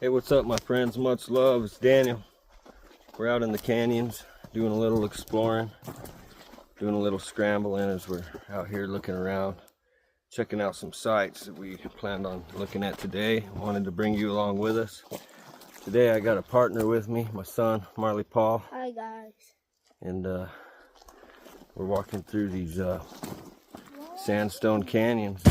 Hey, what's up, my friends? Much love. It's Daniel. We're out in the canyons doing a little exploring, doing a little scrambling as we're out here looking around, checking out some sites that we planned on looking at today. Wanted to bring you along with us. Today I got a partner with me, my son, Marley Paul. Hi, guys. And we're walking through these sandstone canyons.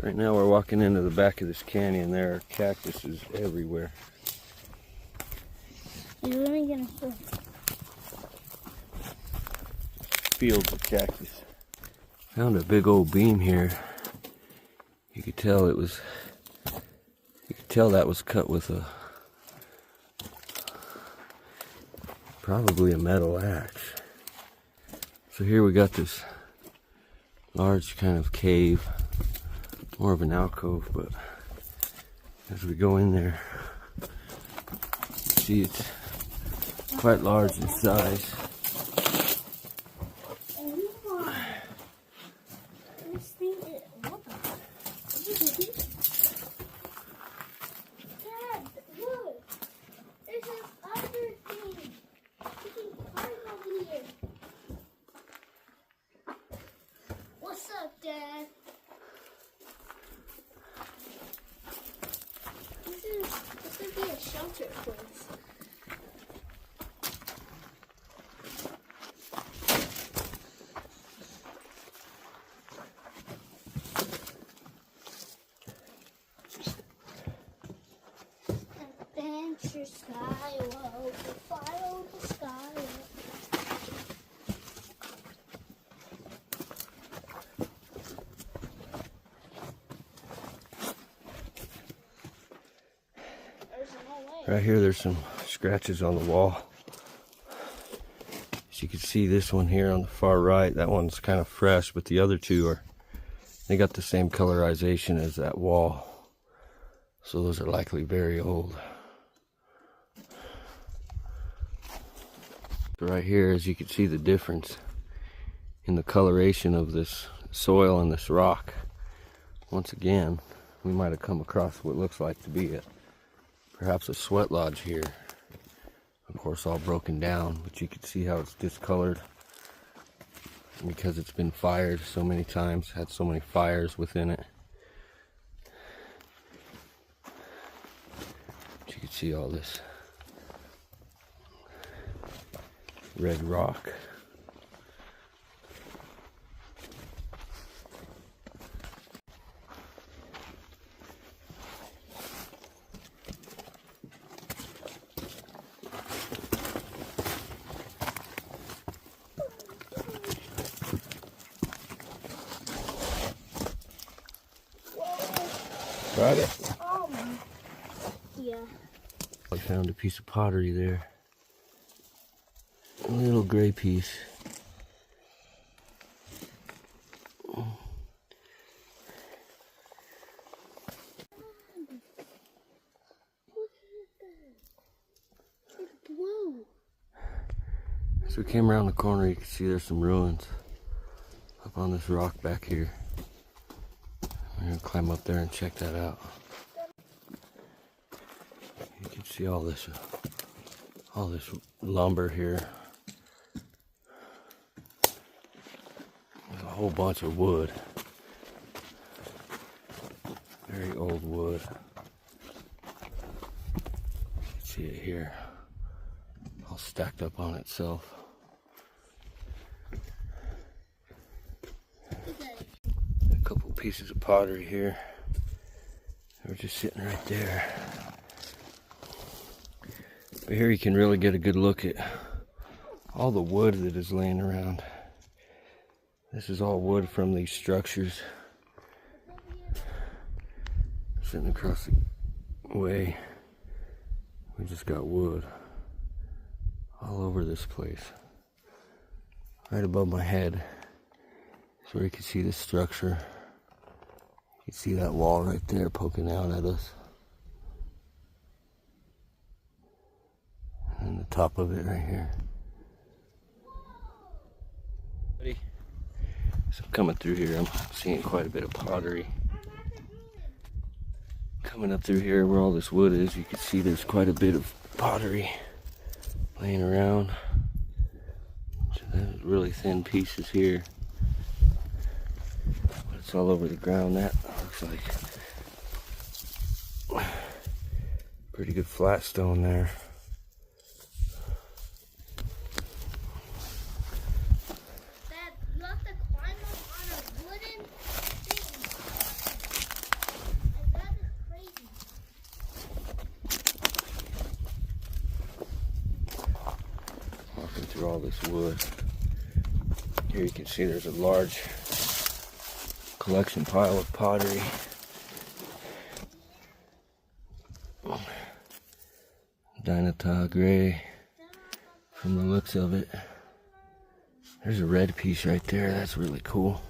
Right now we're walking into the back of this canyon. There are cactuses everywhere. You're really gonna feel Fields of cactus. Found a big old beam here. You could tell that was cut with probably a metal axe. So here we got this large kind of cave. More of an alcove, but as we go in there, you see it's quite large in size. this thing. What the? Dad, look. There's this other thing. You can climb over here. What's up, Dad? This would be a shelter place. Adventure Skywalk, follow the Skywalk. Right here there's some scratches on the wall. As you can see, this one here on the far right, that one's kind of fresh, but the other two they got the same colorization as that wall. So those are likely very old. Right here, as you can see the difference in the coloration of this soil and this rock. Once again, we might have come across what looks like to be perhaps a sweat lodge here. Of course, all broken down, but you can see how it's discolored because it's been fired so many times, had so many fires within it. But you can see all this red rock. Got it? Yeah. I found a piece of pottery there. A little gray piece. So we came around the corner, you can see there's some ruins up on this rock back here. We're gonna climb up there and check that out. You can see all this lumber here. There's a whole bunch of wood. Very old wood. You can see it here, all stacked up on itself. A couple pieces of pottery here. They're just sitting right there. But here you can really get a good look at all the wood that is laying around. This is all wood from these structures. Sitting across the way, we just got wood all over this place. Right above my head is where you can see this structure. You can see that wall right there poking out at us. And the top of it right here. So coming through here, I'm seeing quite a bit of pottery. Coming up through here where all this wood is, you can see there's quite a bit of pottery laying around. So there's really thin pieces here. But it's all over the ground. That looks like pretty good flat stone there. Through all this wood. Here you can see there's a large collection pile of pottery. Dinah gray from the looks of it. There's a red piece right there. That's really cool.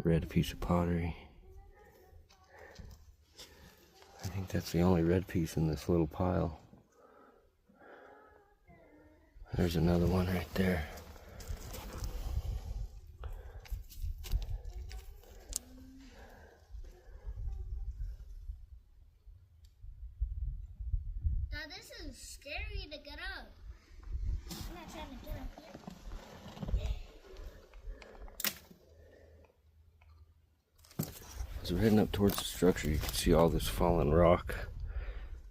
Red piece of pottery. I think that's the only red piece in this little pile. There's another one right there. Now this is scary to get up. I'm not trying to get up here. As we're heading up towards the structure, you can see all this fallen rock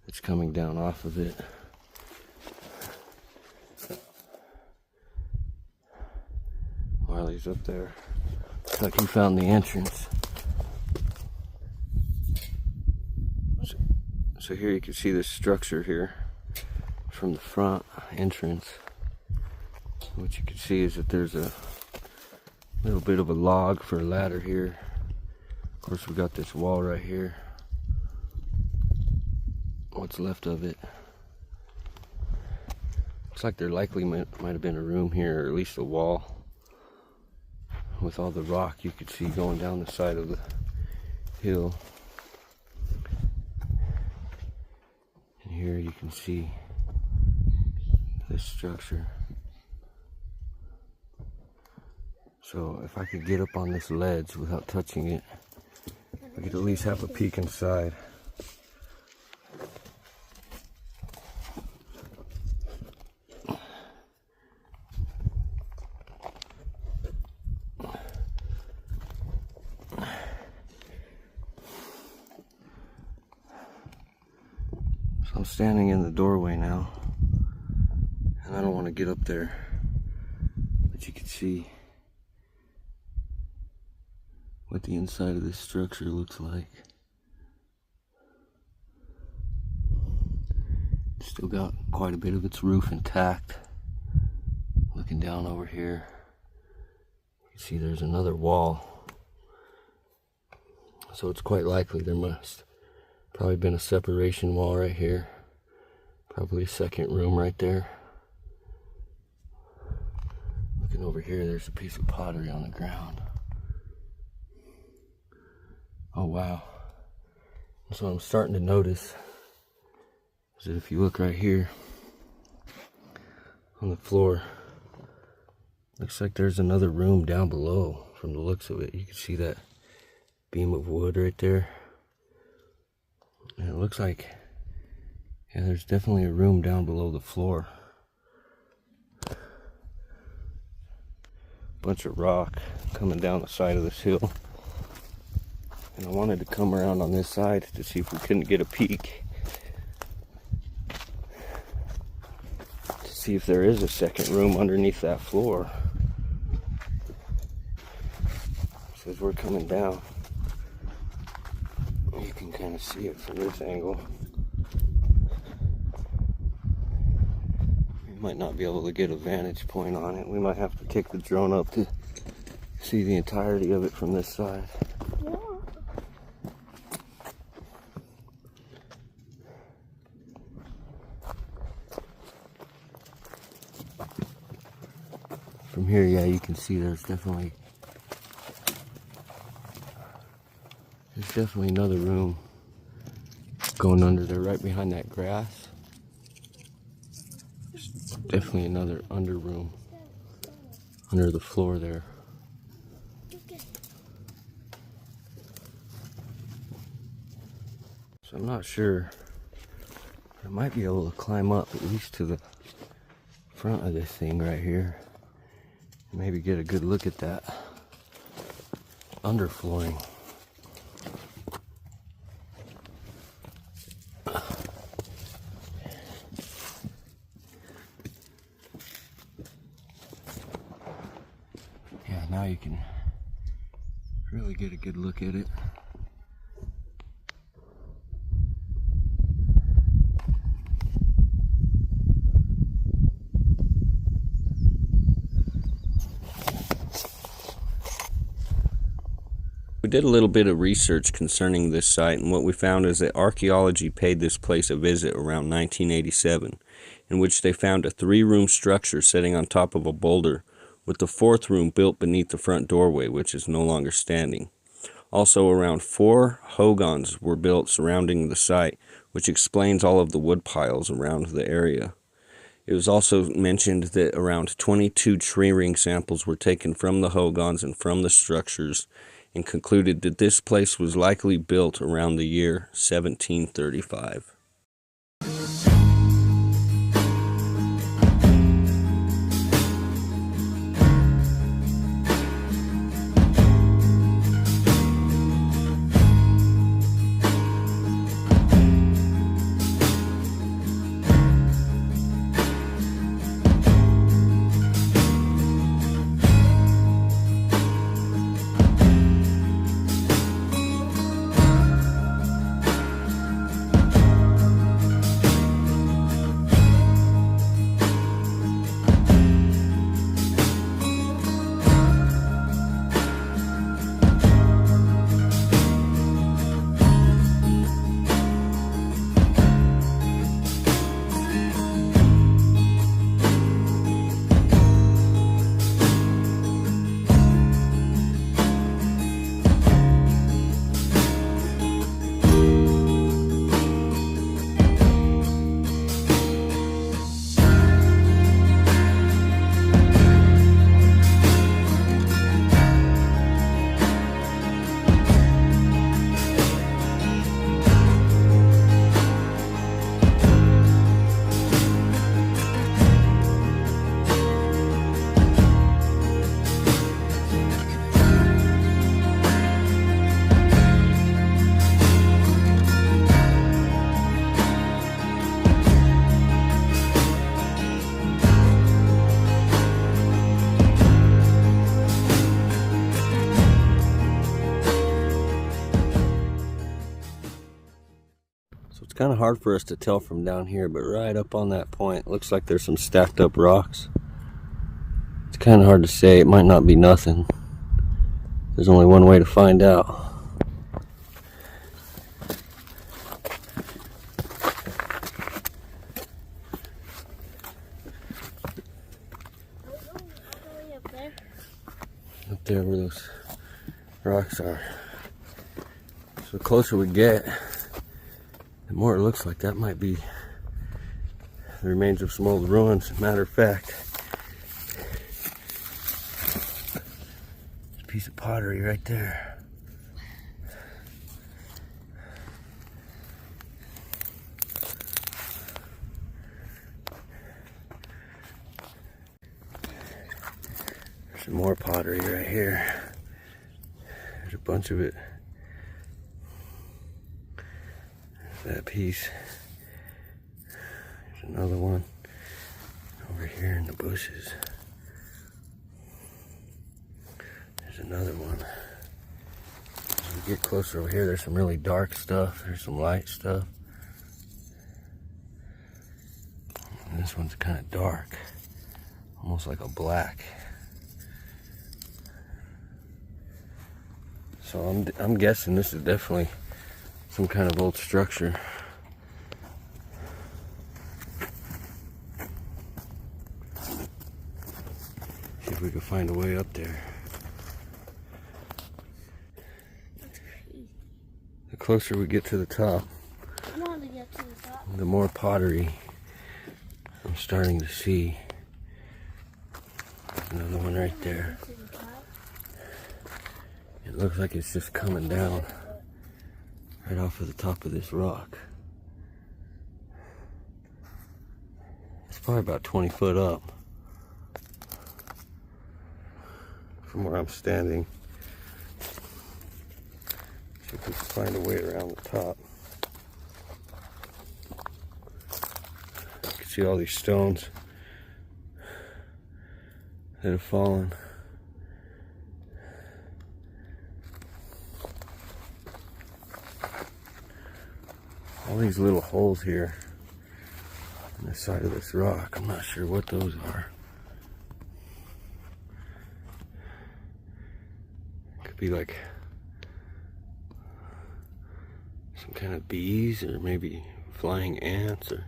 that's coming down off of it. Marley's up there. Looks like he found the entrance. So here you can see this structure here from the front entrance. What you can see is that there's a little bit of a log for a ladder here. Of course, we got this wall right here. What's left of it. Looks like there likely might have been a room here, or at least a wall. With all the rock you could see going down the side of the hill. And here you can see this structure. So if I could get up on this ledge without touching it, I could at least have a peek inside. So I'm standing in the doorway now, and I don't want to get up there, but you can see what the inside of this structure looks like. Still got quite a bit of its roof intact. Looking down over here, you can see there's another wall. So it's quite likely there must probably been a separation wall right here. Probably a second room right there. Looking over here, there's a piece of pottery on the ground. Oh wow. So I'm starting to notice is that if you look right here on the floor, Looks like there's another room down below from the looks of it. You can see that beam of wood right there. And it looks like, yeah, there's definitely a room down below the floor. Bunch of rock coming down the side of this hill. And I wanted to come around on this side to see if we couldn't get a peek. To see if there is a second room underneath that floor. So as we're coming down, you can kind of see it from this angle. We might not be able to get a vantage point on it. We might have to take the drone up to see the entirety of it from this side. Yeah. From here, yeah, you can see there's definitely another room going under there, right behind that grass. There's definitely another under room under the floor there. So I'm not sure. I might be able to climb up at least to the front of this thing right here. Maybe get a good look at that underflooring. Yeah, now you can really get a good look at it. We did a little bit of research concerning this site, and what we found is that archaeology paid this place a visit around 1987, in which they found a 3-room structure sitting on top of a boulder, with the 4th room built beneath the front doorway, which is no longer standing. Also, around 4 hogans were built surrounding the site, which explains all of the wood piles around the area. It was also mentioned that around 22 tree ring samples were taken from the hogans and from the structures, and concluded that this place was likely built around the year 1735. It's kind of hard for us to tell from down here, but right up on that point, looks like there's some stacked up rocks. It's kind of hard to say. It might not be nothing. There's only one way to find out. Up there where those rocks are. So the closer we get, the more it looks like that might be the remains of some old ruins. Matter of fact, piece of pottery right there. There's some more pottery right here. There's a bunch of it. There's that piece. There's another one over here in the bushes. There's another one. As we get closer over here, there's some really dark stuff. There's some light stuff. And this one's kind of dark, almost like a black. So I'm guessing this is definitely some kind of old structure. See if we can find a way up there. The closer we get to the top, the more pottery I'm starting to see. Another one right there. It looks like it's just coming down right off of the top of this rock. It's probably about 20 foot up from where I'm standing. See if we can find a way around the top. You can see all these stones that have fallen. All these little holes here on the side of this rock. I'm not sure what those are. Could be like some kind of bees, or maybe flying ants, or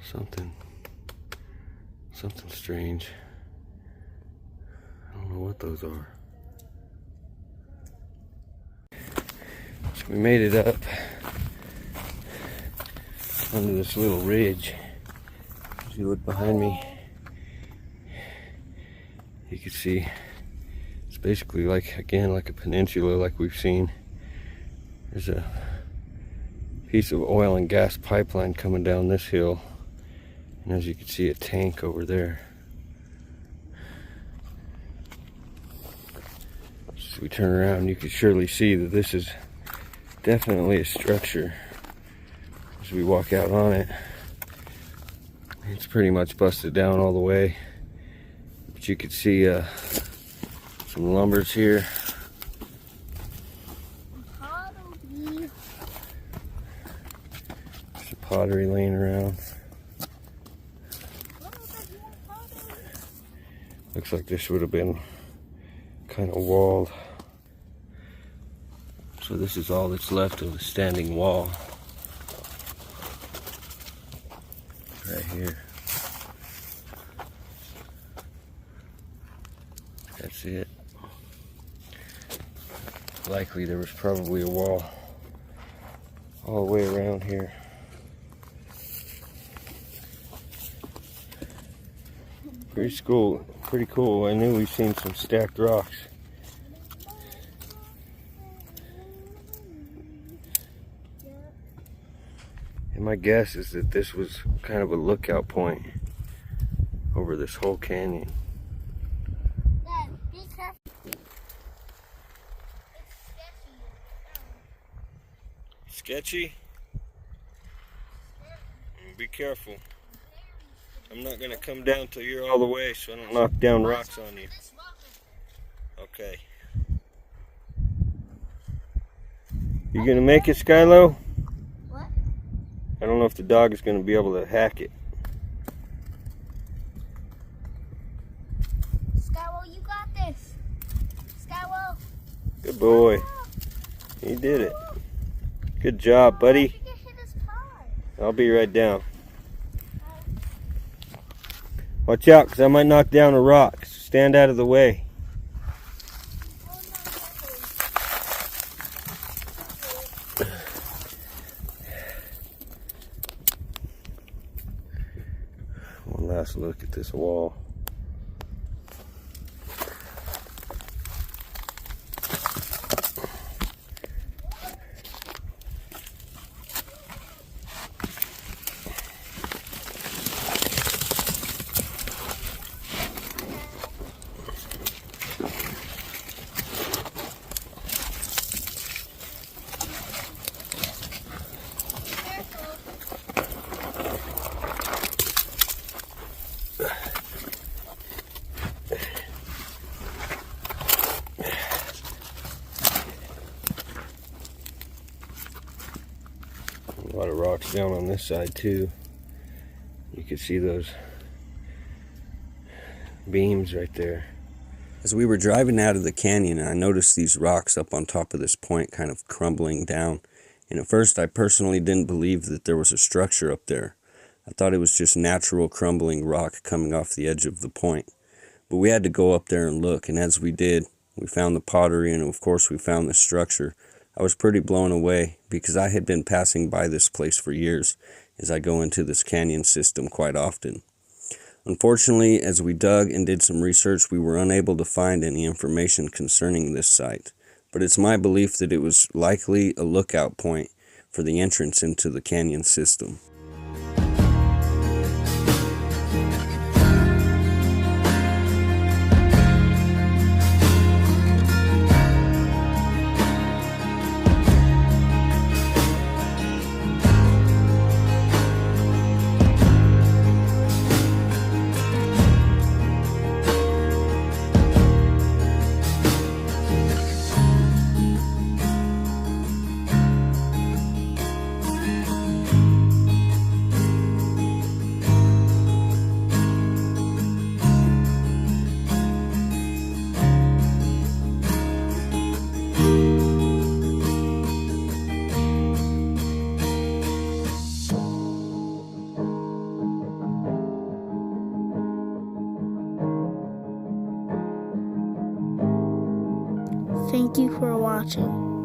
something strange. I don't know what those are. So we made it up onto this little ridge. As you look behind me, you can see it's basically like, again, like a peninsula like we've seen. There's a piece of oil and gas pipeline coming down this hill, and as you can see, a tank over there. As we turn around, you can surely see that this is definitely a structure. As we walk out on it, it's pretty much busted down all the way, but you can see some lumbers here. There's some pottery laying around. Looks like this would have been kind of walled. So this is all that's left of the standing wall. Right here. That's it. Likely there was probably a wall all the way around here. Pretty cool. I knew we've seen some stacked rocks. And my guess is that this was kind of a lookout point over this whole canyon. Dad, be careful. It's Sketchy? Be careful. I'm not gonna come down till you're all the way, so I don't knock down rocks on you. Okay. You gonna make it, Skylo? What? I don't know if the dog is gonna be able to hack it. Skywell, you got this. Skywell. Good boy. He did it. Good job, buddy. I'll be right down. Watch out, because I might knock down a rock. So stand out of the way. One last look at this wall. rocks down on this side too. You can see those beams right there. As we were driving out of the canyon, I noticed these rocks up on top of this point kind of crumbling down. And at first I personally didn't believe that there was a structure up there. I thought it was just natural crumbling rock coming off the edge of the point. But we had to go up there and look, and as we did, we found the pottery and of course we found the structure. I was pretty blown away because I had been passing by this place for years as I go into this canyon system quite often. Unfortunately, as we dug and did some research, we were unable to find any information concerning this site. But it's my belief that it was likely a lookout point for the entrance into the canyon system. Thank you for watching.